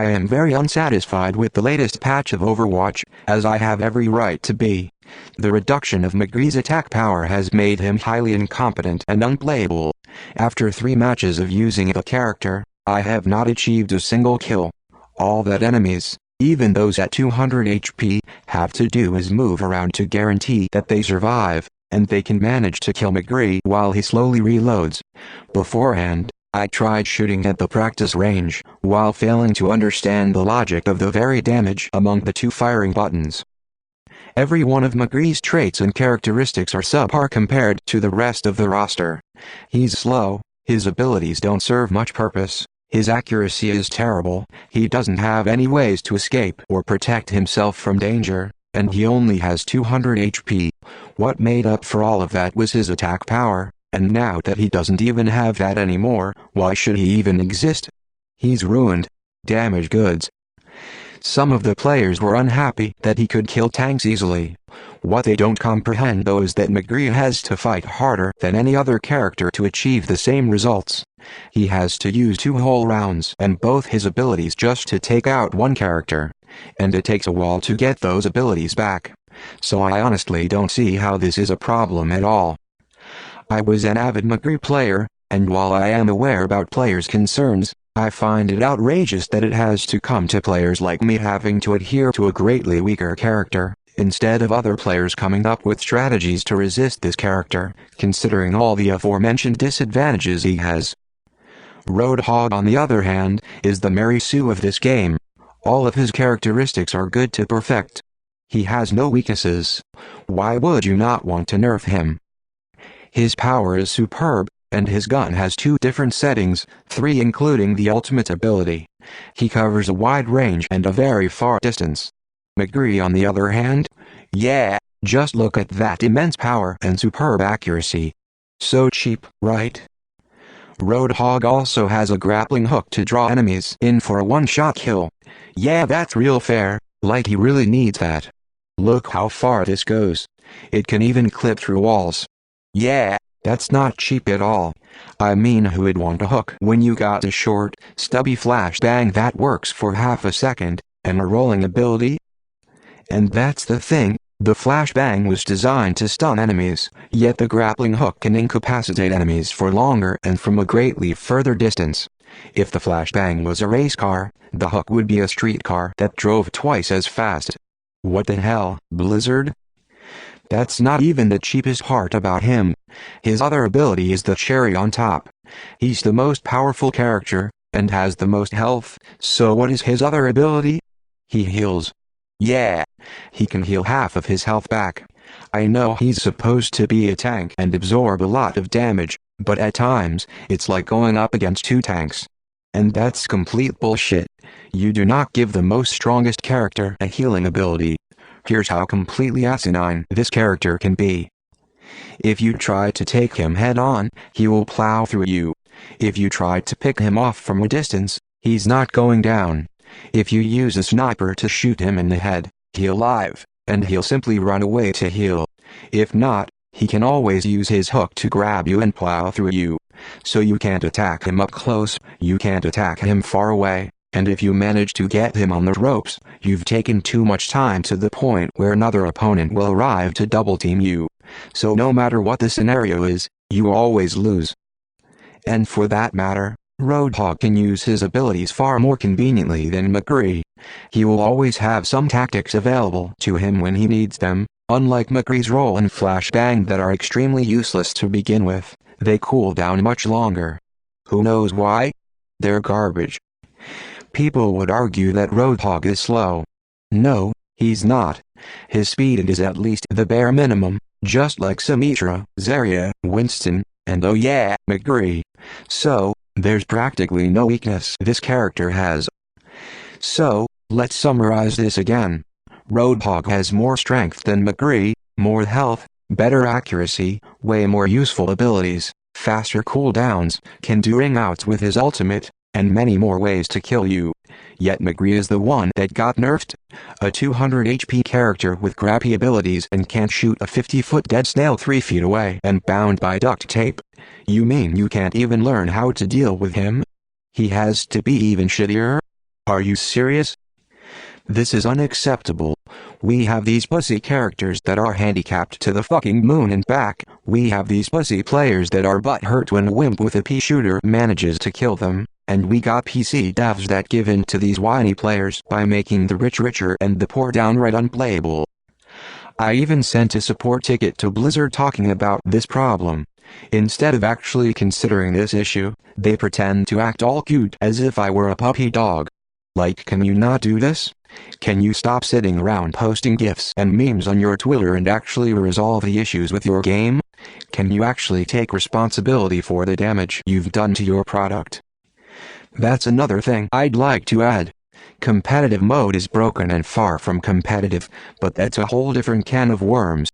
I am very unsatisfied with the latest patch of Overwatch, as I have every right to be. The reduction of McCree's attack power has made him highly incompetent and unplayable. After 3 matches of using the character, I have not achieved a single kill. All that enemies, even those at 200 HP, have to do is move around to guarantee that they survive, and they can manage to kill McCree while he slowly reloads. Beforehand, I tried shooting at the practice range, while failing to understand the logic of the very damage among the 2 firing buttons. Every one of McCree's traits and characteristics are subpar compared to the rest of the roster. He's slow, his abilities don't serve much purpose, his accuracy is terrible, he doesn't have any ways to escape or protect himself from danger, and he only has 200 HP. What made up for all of that was his attack power, and now that he doesn't even have that anymore, why should he even exist? He's ruined. Damaged goods. Some of the players were unhappy that he could kill tanks easily. What they don't comprehend though is that McCree has to fight harder than any other character to achieve the same results. He has to use 2 whole rounds and both his abilities just to take out one character, and it takes a while to get those abilities back. So I honestly don't see how this is a problem at all. I was an avid McCree player, and while I am aware about players' concerns, I find it outrageous that it has to come to players like me having to adhere to a greatly weaker character, instead of other players coming up with strategies to resist this character, considering all the aforementioned disadvantages he has. Roadhog, on the other hand, is the Mary Sue of this game. All of his characteristics are good to perfect. He has no weaknesses. Why would you not want to nerf him? His power is superb, and his gun has 2 different settings, 3 including the ultimate ability. He covers a wide range and a very far distance. McCree, on the other hand? Yeah, just look at that immense power and superb accuracy. So cheap, right? Roadhog also has a grappling hook to draw enemies in for a one-shot kill. Yeah, that's real fair, like he really needs that. Look how far this goes. It can even clip through walls. Yeah, that's not cheap at all. I mean, who would want a hook when you got a short, stubby flashbang that works for half a second, and a rolling ability? And that's the thing, the flashbang was designed to stun enemies, yet the grappling hook can incapacitate enemies for longer and from a greatly further distance. If the flashbang was a race car, the hook would be a street car that drove twice as fast. What the hell, Blizzard? That's not even the cheapest part about him. His other ability is the cherry on top. He's the most powerful character, and has the most health, so what is his other ability? He heals. Yeah, he can heal half of his health back. I know he's supposed to be a tank and absorb a lot of damage, but at times, it's like going up against 2 tanks. And that's complete bullshit. You do not give the most strongest character a healing ability. Here's how completely asinine this character can be. If you try to take him head-on, he will plow through you. If you try to pick him off from a distance, he's not going down. If you use a sniper to shoot him in the head, he'll live, and he'll simply run away to heal. If not, he can always use his hook to grab you and plow through you. So you can't attack him up close, you can't attack him far away. And if you manage to get him on the ropes, you've taken too much time to the point where another opponent will arrive to double-team you. So no matter what the scenario is, you always lose. And for that matter, Roadhog can use his abilities far more conveniently than McCree. He will always have some tactics available to him when he needs them, unlike McCree's roll and flashbang that are extremely useless to begin with. They cool down much longer. Who knows why? They're garbage. People would argue that Roadhog is slow. No, he's not. His speed is at least the bare minimum, just like Symmetra, Zarya, Winston, and oh yeah, McCree. So, there's practically no weakness this character has. So, let's summarize this again. Roadhog has more strength than McCree, more health, better accuracy, way more useful abilities, faster cooldowns, can do ring outs with his ultimate, and many more ways to kill you. Yet McCree is the one that got nerfed. A 200 HP character with crappy abilities and can't shoot a 50-foot dead snail 3 feet away and bound by duct tape. You mean you can't even learn how to deal with him? He has to be even shittier? Are you serious? This is unacceptable. We have these pussy characters that are handicapped to the fucking moon and back. We have these pussy players that are butthurt when a wimp with a pea shooter manages to kill them. And we got PC devs that give in to these whiny players by making the rich richer and the poor downright unplayable. I even sent a support ticket to Blizzard talking about this problem. Instead of actually considering this issue, they pretend to act all cute as if I were a puppy dog. Like, can you not do this? Can you stop sitting around posting gifs and memes on your Twitter and actually resolve the issues with your game? Can you actually take responsibility for the damage you've done to your product? That's another thing I'd like to add. Competitive mode is broken and far from competitive, but that's a whole different can of worms.